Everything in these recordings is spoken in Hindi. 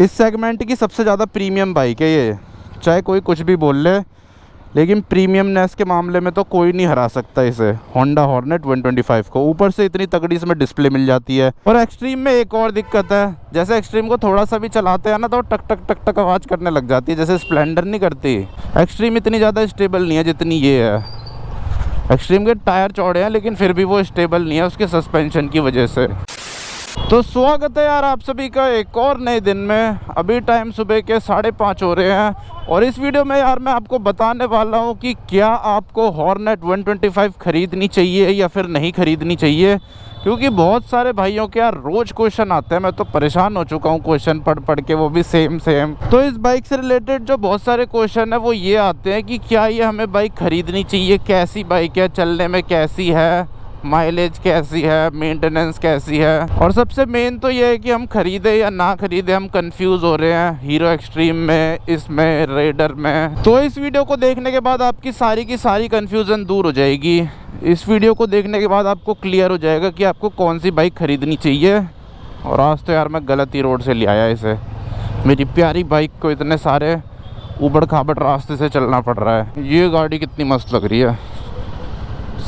इस सेगमेंट की सबसे ज़्यादा प्रीमियम बाइक है ये, चाहे कोई कुछ भी बोल ले, लेकिन प्रीमियमनेस के मामले में तो कोई नहीं हरा सकता इसे, होंडा हॉर्नेट 125 को। ऊपर से इतनी तगड़ी इसमें डिस्प्ले मिल जाती है। और एक्सट्रीम में एक और दिक्कत है, जैसे एक्सट्रीम को थोड़ा सा भी चलाते हैं ना तो टक टक टक टक आवाज़ करने लग जाती है, जैसे स्प्लेंडर नहीं करती। एक्सट्रीम इतनी ज़्यादा स्टेबल नहीं है जितनी ये है। एक्सट्रीम के टायर चौड़े हैं लेकिन फिर भी वो स्टेबल नहीं है उसके सस्पेंशन की वजह से। तो स्वागत है यार आप सभी का एक और नए दिन में। अभी टाइम सुबह के 5:30 हो रहे हैं और इस वीडियो में यार मैं आपको बताने वाला हूँ कि क्या आपको हॉर्नेट 125 खरीदनी चाहिए या फिर नहीं खरीदनी चाहिए, क्योंकि बहुत सारे भाइयों के यार रोज़ क्वेश्चन आते हैं। मैं तो परेशान हो चुका हूँ क्वेश्चन पढ़ पढ़ के, वो भी सेम। तो इस बाइक से रिलेटेड जो बहुत सारे क्वेश्चन है वो ये आते हैं कि क्या ये हमें बाइक खरीदनी चाहिए, कैसी बाइक है, चलने में कैसी है, माइलेज कैसी है, मेंटेनेंस कैसी है। और सबसे मेन तो ये है कि हम खरीदे या ना खरीदे, हम कंफ्यूज हो रहे हैं हीरो एक्सट्रीम में, इसमें, रेडर में। तो इस वीडियो को देखने के बाद आपकी सारी की सारी कंफ्यूजन दूर हो जाएगी। इस वीडियो को देखने के बाद आपको क्लियर हो जाएगा कि आपको कौन सी बाइक खरीदनी चाहिए। और आज तो यार मैं गलत ही रोड से ले आया इसे, मेरी प्यारी बाइक को इतने सारे उबड़ खाबड़ रास्ते से चलना पड़ रहा है। ये गाड़ी कितनी मस्त लग रही है,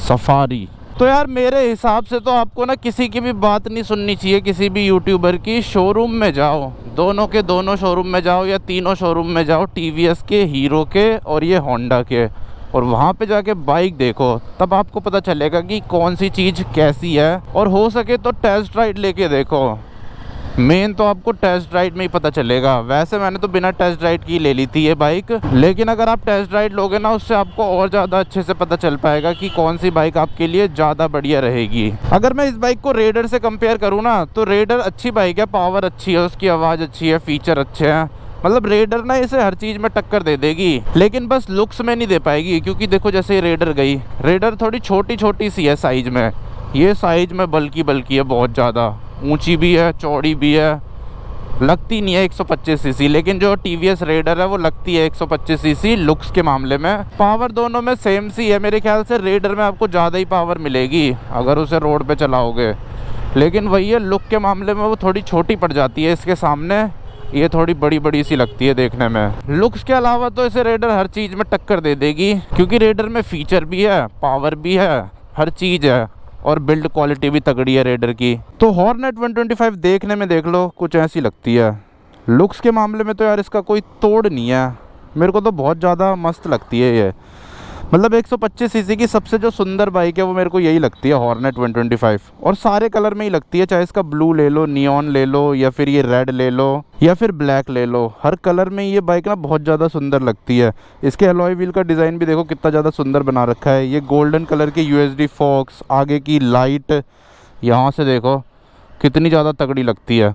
सफारी। तो यार मेरे हिसाब से तो आपको ना किसी की भी बात नहीं सुननी चाहिए, किसी भी यूट्यूबर की। शोरूम में जाओ, दोनों के दोनों शोरूम में जाओ या तीनों शोरूम में जाओ, टीवीएस के, हीरो के और ये होंडा के, और वहाँ पे जाके बाइक देखो, तब आपको पता चलेगा कि कौन सी चीज़ कैसी है। और हो सके तो टेस्ट राइड लेके देखो, मेन तो आपको टेस्ट राइड में ही पता चलेगा। वैसे मैंने तो बिना टेस्ट राइड की ले ली थी ये बाइक, लेकिन अगर आप टेस्ट राइड लोगे ना उससे आपको और ज़्यादा अच्छे से पता चल पाएगा कि कौन सी बाइक आपके लिए ज़्यादा बढ़िया रहेगी। अगर मैं इस बाइक को रेडर से कंपेयर करूँ ना तो रेडर अच्छी बाइक है, पावर अच्छी है, उसकी आवाज़ अच्छी है, फीचर अच्छे हैं। मतलब रेडर ना इसे हर चीज़ में टक्कर दे देगी, लेकिन बस लुक्स में नहीं दे पाएगी। क्योंकि देखो जैसे रेडर गई, रेडर थोड़ी छोटी छोटी सी है साइज़ में, ये साइज़ में बल्कि है बहुत ज़्यादा, ऊंची भी है, चौड़ी भी है, लगती नहीं है 125 सीसी। लेकिन जो टीवीएस रेडर है वो लगती है 125 सीसी लुक्स के मामले में। पावर दोनों में सेम सी है, मेरे ख्याल से रेडर में आपको ज़्यादा ही पावर मिलेगी अगर उसे रोड पे चलाओगे, लेकिन वही है लुक के मामले में वो थोड़ी छोटी पड़ जाती है इसके सामने। ये थोड़ी बड़ी बड़ी सी लगती है देखने में। लुक्स के अलावा तो इसे रेडर हर चीज़ में टक्कर दे देगी, क्योंकि रेडर में फीचर भी है, पावर भी है, हर चीज़ है, और बिल्ड क्वालिटी भी तगड़ी है रेडर की। तो हॉर्नेट 125 देखने में देख लो कुछ ऐसी लगती है। लुक्स के मामले में तो यार इसका कोई तोड़ नहीं है, मेरे को तो बहुत ज़्यादा मस्त लगती है ये। मतलब 125 सीसी की सबसे जो सुंदर बाइक है वो मेरे को यही लगती है, हॉर्नेट 125। और सारे कलर में ही लगती है, चाहे इसका ब्लू ले लो, नियॉन ले लो, या फिर ये रेड ले लो, या फिर ब्लैक ले लो, हर कलर में ये बाइक ना बहुत ज़्यादा सुंदर लगती है। इसके अलॉय व्हील का डिज़ाइन भी देखो कितना ज़्यादा सुंदर बना रखा है। ये गोल्डन कलर के यूएसडी फॉक्स, आगे की लाइट यहाँ से देखो कितनी ज़्यादा तगड़ी लगती है।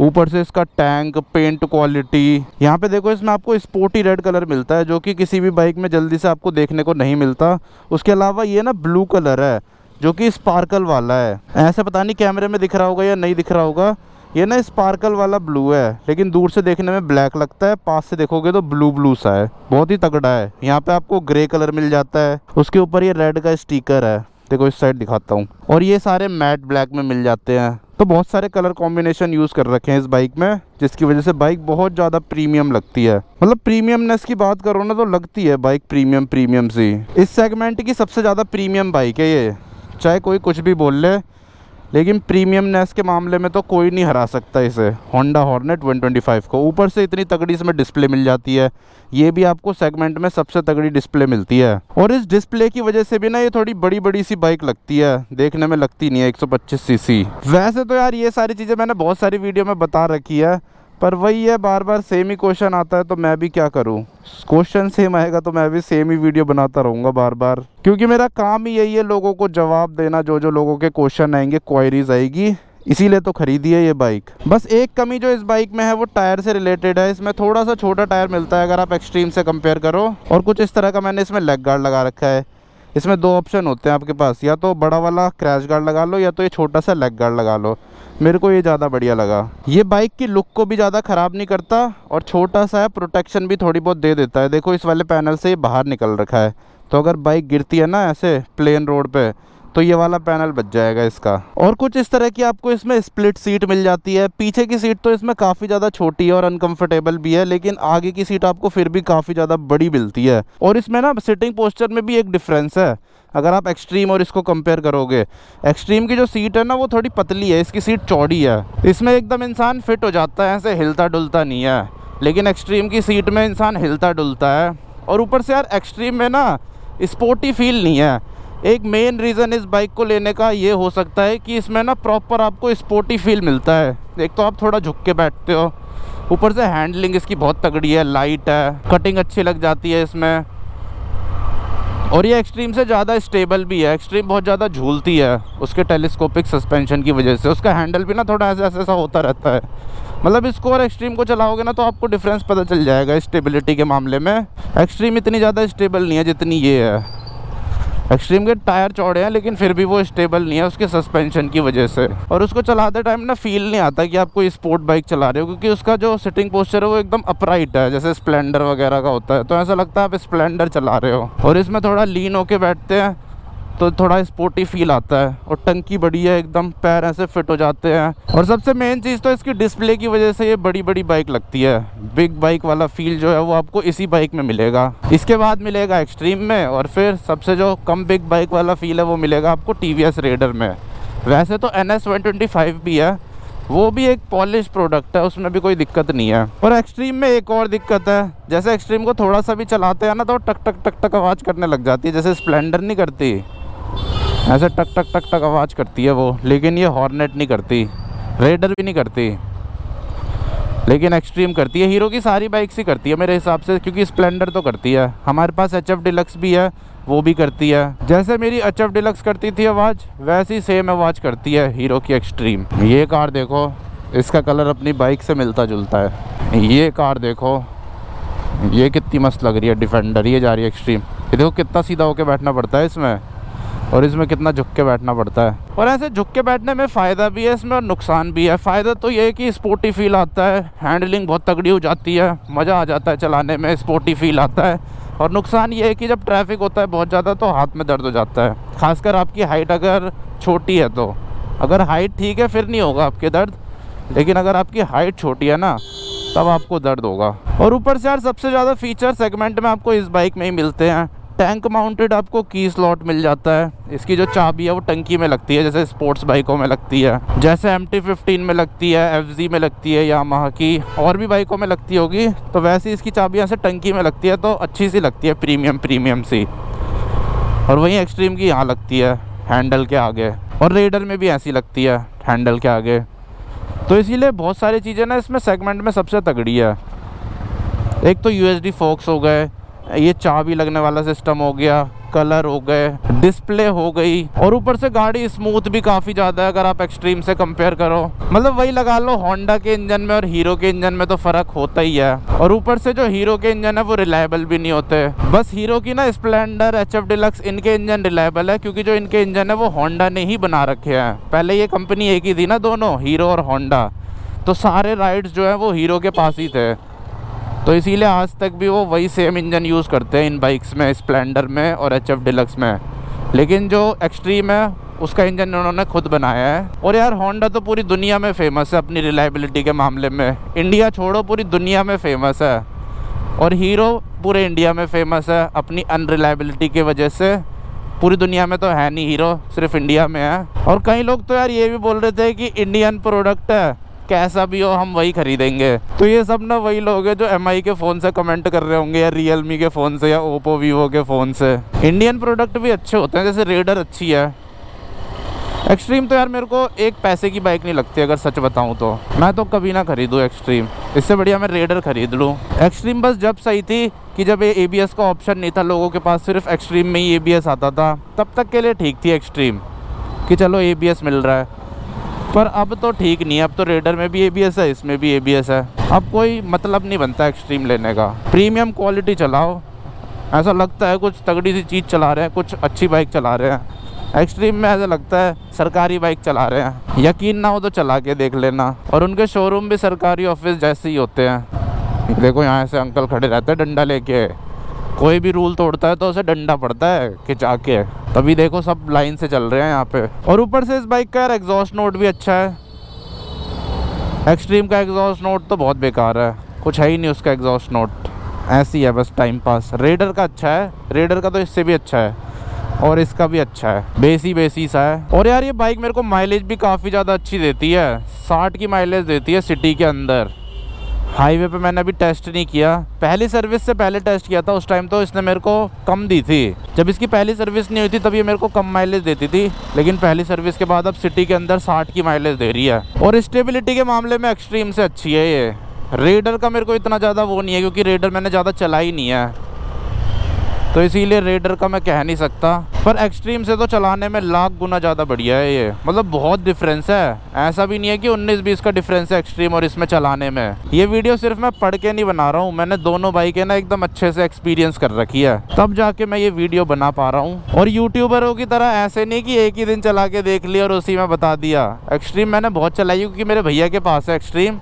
ऊपर से इसका टैंक, पेंट क्वालिटी, यहाँ पे देखो इसमें आपको स्पोर्टी रेड कलर मिलता है जो कि किसी भी बाइक में जल्दी से आपको देखने को नहीं मिलता। उसके अलावा ये ना ब्लू कलर है जो कि स्पार्कल वाला है, ऐसे पता नहीं कैमरे में दिख रहा होगा या नहीं दिख रहा होगा, ये ना स्पार्कल वाला ब्लू है, लेकिन दूर से देखने में ब्लैक लगता है, पास से देखोगे तो ब्लू ब्लू सा है, बहुत ही तगड़ा है। यहाँ पे आपको ग्रे कलर मिल जाता है, उसके ऊपर ये रेड का स्टिकर है, देखो इस साइड दिखाता हूँ, और ये सारे मैट ब्लैक में मिल जाते हैं। तो बहुत सारे कलर कॉम्बिनेशन यूज़ कर रखे हैं इस बाइक में, जिसकी वजह से बाइक बहुत ज़्यादा प्रीमियम लगती है। मतलब प्रीमियमनेस की बात करो ना तो लगती है बाइक प्रीमियम सी। इस सेगमेंट की सबसे ज़्यादा प्रीमियम बाइक है ये, चाहे कोई कुछ भी बोल ले, लेकिन प्रीमियमनेस के मामले में तो कोई नहीं हरा सकता इसे, होंडा हॉर्नेट 125 को। ऊपर से इतनी तगड़ी इसमें डिस्प्ले मिल जाती है, ये भी आपको सेगमेंट में सबसे तगड़ी डिस्प्ले मिलती है। और इस डिस्प्ले की वजह से भी ना ये थोड़ी बड़ी बड़ी सी बाइक लगती है, देखने में लगती नहीं है 125 सीसी। वैसे तो यार ये सारी चीज़ें मैंने बहुत सारी वीडियो में बता रखी है, पर वही है बार बार सेम ही क्वेश्चन आता है तो मैं भी क्या करूं। क्वेश्चन सेम आएगा तो मैं भी सेम ही वीडियो बनाता रहूँगा बार बार, क्योंकि मेरा काम ही यही है लोगों को जवाब देना, जो जो लोगों के क्वेश्चन आएंगे, क्वेरीज आएगी, इसीलिए तो खरीदी है ये बाइक। बस एक कमी जो इस बाइक में है वो टायर से रिलेटेड है, इसमें थोड़ा सा छोटा टायर मिलता है अगर आप एक्सट्रीम से कंपेयर करो। और कुछ इस तरह का मैंने इसमें लेग गार्ड लगा रखा है। इसमें दो ऑप्शन होते हैं आपके पास, या तो बड़ा वाला क्रैश गार्ड लगा लो या तो ये छोटा सा लेग गार्ड लगा लो। मेरे को ये ज़्यादा बढ़िया लगा, ये बाइक की लुक को भी ज़्यादा ख़राब नहीं करता और छोटा सा है, प्रोटेक्शन भी थोड़ी बहुत दे देता है। देखो इस वाले पैनल से ये बाहर निकल रखा है, तो अगर बाइक गिरती है ना ऐसे प्लेन रोड पे तो ये वाला पैनल बच जाएगा इसका। और कुछ इस तरह की आपको इसमें स्प्लिट सीट मिल जाती है। पीछे की सीट तो इसमें काफ़ी ज़्यादा छोटी है और अनकंफर्टेबल भी है, लेकिन आगे की सीट आपको फिर भी काफ़ी ज़्यादा बड़ी मिलती है। और इसमें ना सिटिंग पोस्चर में भी एक डिफरेंस है। अगर आप एक्सट्रीम और इसको कंपेयर करोगे, एक्सट्रीम की जो सीट है ना वो थोड़ी पतली है, इसकी सीट चौड़ी है। इसमें एकदम इंसान फिट हो जाता है, ऐसे हिलता डुलता नहीं है। लेकिन एक्सट्रीम की सीट में इंसान हिलता डुलता है। और ऊपर से यार एक्सट्रीम में ना स्पोर्टी फील नहीं है। एक मेन रीज़न इस बाइक को लेने का ये हो सकता है कि इसमें ना प्रॉपर आपको स्पोर्टी फील मिलता है। एक तो आप थोड़ा झुक के बैठते हो, ऊपर से हैंडलिंग इसकी बहुत तगड़ी है, लाइट है, कटिंग अच्छी लग जाती है इसमें। और ये एक्सट्रीम से ज़्यादा स्टेबल भी है। एक्सट्रीम बहुत ज़्यादा झूलती है उसके टेलीस्कोपिक सस्पेंशन की वजह से। उसका हैंडल भी ना थोड़ा ऐसा ऐसा होता रहता है। मतलब इसको और एक्सट्रीम को चलाओगे ना तो आपको डिफरेंस पता चल जाएगा स्टेबिलिटी के मामले में। एक्सट्रीम इतनी ज़्यादा स्टेबल नहीं है जितनी ये है। एक्सट्रीम के टायर चौड़े हैं लेकिन फिर भी वो स्टेबल नहीं है उसके सस्पेंशन की वजह से। और उसको चलाते टाइम ना फील नहीं आता कि आप कोई स्पोर्ट बाइक चला रहे हो, क्योंकि उसका जो सिटिंग पोस्चर है वो एकदम अपराइट है, जैसे स्प्लेंडर वगैरह का होता है। तो ऐसा लगता है आप स्प्लेंडर चला रहे हो। और इसमें थोड़ा लीन होके बैठते हैं तो थोड़ा स्पोर्टी फील आता है। और टंकी बड़ी है, एकदम पैर ऐसे फिट हो जाते हैं। और सबसे मेन चीज़ तो इसकी डिस्प्ले की वजह से ये बड़ी बड़ी बाइक लगती है। बिग बाइक वाला फील जो है वो आपको इसी बाइक में मिलेगा। इसके बाद मिलेगा एक्सट्रीम में, और फिर सबसे जो कम बिग बाइक वाला फील है वो मिलेगा आपको TVS रेडर में। वैसे तो NS 125 भी है, वो भी एक पॉलिश प्रोडक्ट है, उसमें भी कोई दिक्कत नहीं है। और एक्सट्रीम में एक और दिक्कत है, जैसे एक्सट्रीम को थोड़ा सा भी चलाते हैं ना तो टक टक टक टक आवाज़ करने लग जाती है। जैसे स्प्लेंडर नहीं करती, ऐसे टक टक टक टक आवाज़ करती है वो, लेकिन ये हॉर्नेट नहीं करती, रेडर भी नहीं करती, लेकिन एक्सट्रीम करती है। हीरो की सारी बाइक्स ही करती है मेरे हिसाब से, क्योंकि स्प्लेंडर तो करती है। हमारे पास HF डिलक्स भी है, वो भी करती है। जैसे मेरी HF डिलक्स करती थी आवाज़, वैसी सेम आवाज़ करती है हीरो की एक्सट्रीम। ये कार देखो, इसका कलर अपनी बाइक से मिलता जुलता है। ये कार देखो, ये कितनी मस्त लग रही है, डिफेंडर। ये जा रही है एक्सट्रीम। ये देखो कितना सीधा होके बैठना पड़ता है इसमें, और इसमें कितना झुक के बैठना पड़ता है। और ऐसे झुक के बैठने में फ़ायदा भी है इसमें और नुकसान भी है। फ़ायदा तो ये है कि स्पोर्टी फील आता है, हैंडलिंग बहुत तगड़ी हो जाती है, मज़ा आ जाता है चलाने में, स्पोर्टी फील आता है। और नुकसान ये है कि जब ट्रैफिक होता है बहुत ज़्यादा तो हाथ में दर्द हो जाता है, खासकर आपकी हाइट अगर छोटी है तो। अगर हाइट ठीक है फिर नहीं होगा आपके दर्द, लेकिन अगर आपकी हाइट छोटी है ना तब आपको दर्द होगा। और ऊपर से यार सबसे ज़्यादा फीचर सेगमेंट में आपको इस बाइक में ही मिलते हैं। टैंक माउंटेड आपको की स्लॉट मिल जाता है। इसकी जो चाबी है वो टंकी में लगती है, जैसे स्पोर्ट्स बाइकों में लगती है, जैसे MT-15 में लगती है, FZ में लगती है, यामाहा की और भी बाइकों में लगती होगी। तो वैसे इसकी चाबी यहाँ से टंकी में लगती है, तो अच्छी सी लगती है, प्रीमियम सी। और वहीं एक्सट्रीम की यहाँ लगती है हैंडल के आगे, और रेडर में भी ऐसी लगती है हैंडल के आगे। तो इसीलिए बहुत सारी चीज़ें ना इसमें सेगमेंट में सबसे तगड़ी है। एक तो USD फोक्स हो गए, ये चाबी लगने वाला सिस्टम हो गया, कलर हो गए, डिस्प्ले हो गई, और ऊपर से गाड़ी स्मूथ भी काफ़ी ज़्यादा है अगर आप एक्सट्रीम से कंपेयर करो। मतलब वही लगा लो, होंडा के इंजन में और हीरो के इंजन में तो फ़र्क होता ही है। और ऊपर से जो हीरो के इंजन है वो रिलायबल भी नहीं होते। बस हीरो की ना स्प्लेंडर, HF डिलक्स, इनके इंजन रिलायबल है, क्योंकि जो इनके इंजन है वो होंडा ने ही बना रखे हैं। पहले ये कंपनी एक ही थी ना, दोनों, हीरो और होंडा। तो सारे राइड्स जो है वो हीरो के पास ही थे, तो इसीलिए आज तक भी वो वही सेम इंजन यूज़ करते हैं इन बाइक्स में, स्प्लेंडर में और HF डिलक्स में। लेकिन जो एक्सट्रीम है उसका इंजन उन्होंने खुद बनाया है। और यार होंडा तो पूरी दुनिया में फेमस है अपनी रिलायबिलिटी के मामले में, इंडिया छोड़ो पूरी दुनिया में फेमस है। और हीरो पूरे इंडिया में फेमस है अपनी अनरिलायबिलिटी की वजह से। पूरी दुनिया में तो है नहीं हीरो, सिर्फ इंडिया में है। और कई लोग तो यार ये भी बोल रहे थे कि इंडियन प्रोडक्ट है, कैसा भी हो हम वही खरीदेंगे। तो ये सब ना वही लोग हैं जो MI के फ़ोन से कमेंट कर रहे होंगे, या Realme के फ़ोन से, या Oppo Vivo के फ़ोन से। इंडियन प्रोडक्ट भी अच्छे होते हैं, जैसे रेडर अच्छी है। एक्सट्रीम तो यार मेरे को एक पैसे की बाइक नहीं लगती, अगर सच बताऊं तो। मैं तो कभी ना खरीदूँ एक्सट्रीम, इससे बढ़िया मैं रेडर खरीद लूँ। एक्सट्रीम बस जब सही थी कि जब ये ABS का ऑप्शन नहीं था लोगों के पास, सिर्फ एक्सट्रीम में ही ABS आता था, तब तक के लिए ठीक थी एक्सट्रीम, कि चलो ABS मिल रहा है। पर अब तो ठीक नहीं है, अब तो रेडर में भी ABS है, इसमें भी ABS है। अब कोई मतलब नहीं बनता एक्सट्रीम लेने का। प्रीमियम क्वालिटी चलाओ, ऐसा लगता है कुछ तगड़ी सी चीज़ चला रहे हैं, कुछ अच्छी बाइक चला रहे हैं। एक्सट्रीम में ऐसा लगता है सरकारी बाइक चला रहे हैं। यकीन ना हो तो चला के देख लेना। और उनके शोरूम भी सरकारी ऑफिस जैसे ही होते हैं। देखो यहाँ से अंकल खड़े रहते हैं डंडा लेके, कोई भी रूल तोड़ता है तो उसे डंडा पड़ता है कि जाके, तभी देखो सब लाइन से चल रहे हैं यहाँ पे। और ऊपर से इस बाइक का यार एग्जॉस्ट नोट भी अच्छा है। एक्सट्रीम का एग्जॉस्ट नोट तो बहुत बेकार है, कुछ है ही नहीं उसका एग्जॉस्ट नोट, ऐसी है बस टाइम पास। रेडर का अच्छा है, रेडर का तो इससे भी अच्छा है, और इसका भी अच्छा है, बेसी सा है। और यार ये बाइक मेरे को माइलेज भी काफ़ी ज़्यादा अच्छी देती है, 60 की माइलेज देती है सिटी के अंदर। हाईवे पे मैंने अभी टेस्ट नहीं किया, पहली सर्विस से पहले टेस्ट किया था, उस टाइम तो इसने मेरे को कम दी थी। जब इसकी पहली सर्विस नहीं हुई थी तब ये मेरे को कम माइलेज देती थी, लेकिन पहली सर्विस के बाद अब सिटी के अंदर 60 की माइलेज दे रही है। और स्टेबिलिटी के मामले में एक्सट्रीम से अच्छी है ये। रेडर का मेरे को इतना ज़्यादा वो नहीं है, क्योंकि रेडर मैंने ज़्यादा चला ही नहीं है, तो इसीलिए रेडर का मैं कह नहीं सकता। पर एक्सट्रीम से तो चलाने में लाख गुना ज़्यादा बढ़िया है ये, मतलब बहुत डिफरेंस है। ऐसा भी नहीं है कि 19-20 का डिफरेंस है एक्सट्रीम और इसमें चलाने में। ये वीडियो सिर्फ मैं पढ़ के नहीं बना रहा हूँ, मैंने दोनों बाइकें ना एकदम अच्छे से एक्सपीरियंस कर रखी है, तब जाके मैं ये वीडियो बना पा रहा हूँ। और यूट्यूबरों की तरह ऐसे नहीं कि एक ही दिन चला के देख लिया और उसी में बता दिया। एक्सट्रीम मैंने बहुत चलाई क्योंकि मेरे भैया के पास है एक्सट्रीम,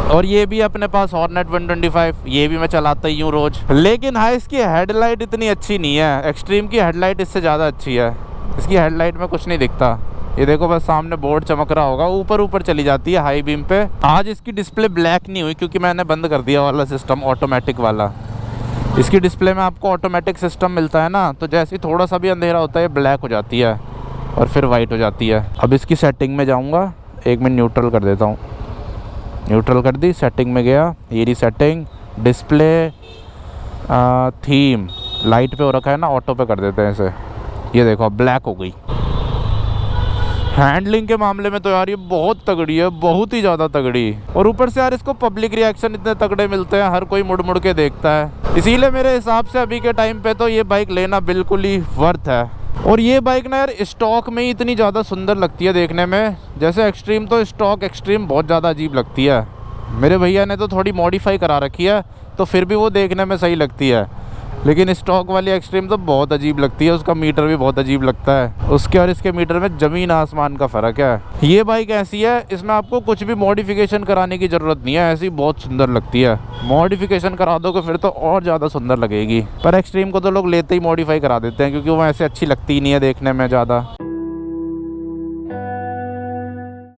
और ये भी अपने पास हॉर्नेट 125, ये भी मैं चलाता ही हूँ रोज। लेकिन हाँ, इसकी हेडलाइट इतनी अच्छी नहीं है, एक्सट्रीम की हेडलाइट इससे ज़्यादा अच्छी है। इसकी हेडलाइट में कुछ नहीं दिखता, ये देखो बस सामने बोर्ड चमक रहा होगा, ऊपर चली जाती है हाई बीम पे। आज इसकी डिस्प्ले ब्लैक नहीं हुई क्योंकि मैंने बंद कर दिया वाला सिस्टम, ऑटोमेटिक वाला। इसकी डिस्प्ले में आपको ऑटोमेटिक सिस्टम मिलता है ना, तो जैसे ही थोड़ा सा भी अंधेरा होता है ब्लैक हो जाती है और फिर वाइट हो जाती है। अब इसकी सेटिंग में जाऊँगा, एक मिनट न्यूट्रल कर देता हूँ। न्यूट्रल कर दी, सेटिंग में गया, ये रही सेटिंग, डिस्प्ले थीम लाइट पे हो रखा है ना, ऑटो पे कर देते हैं इसे। ये देखो अब ब्लैक हो गई। हैंडलिंग के मामले में तो यार ये बहुत तगड़ी है, बहुत ही ज़्यादा तगड़ी। और ऊपर से यार इसको पब्लिक रिएक्शन इतने तगड़े मिलते हैं, हर कोई मुड़ मुड़ के देखता है, इसीलिए मेरे हिसाब से अभी के टाइम पे तो ये बाइक लेना बिल्कुल ही वर्थ है। और ये बाइक ना यार स्टॉक में ही इतनी ज़्यादा सुंदर लगती है देखने में, जैसे एक्सट्रीम तो स्टॉक एक्सट्रीम बहुत ज़्यादा अजीब लगती है। मेरे भैया ने तो थोड़ी मॉडिफाई करा रखी है तो फिर भी वो देखने में सही लगती है, लेकिन स्टॉक वाली एक्सट्रीम तो बहुत अजीब लगती है, उसका मीटर भी बहुत अजीब लगता है। उसके और इसके मीटर में ज़मीन आसमान का फ़र्क है। ये बाइक ऐसी है, इसमें आपको कुछ भी मॉडिफिकेशन कराने की ज़रूरत नहीं है, ऐसी बहुत सुंदर लगती है। मॉडिफिकेशन करा दोगे फिर तो और ज़्यादा सुंदर लगेगी, पर एक्सट्रीम को तो लोग लेते ही मॉडिफाई करा देते हैं क्योंकि वो ऐसे अच्छी लगती ही नहीं है देखने में ज़्यादा।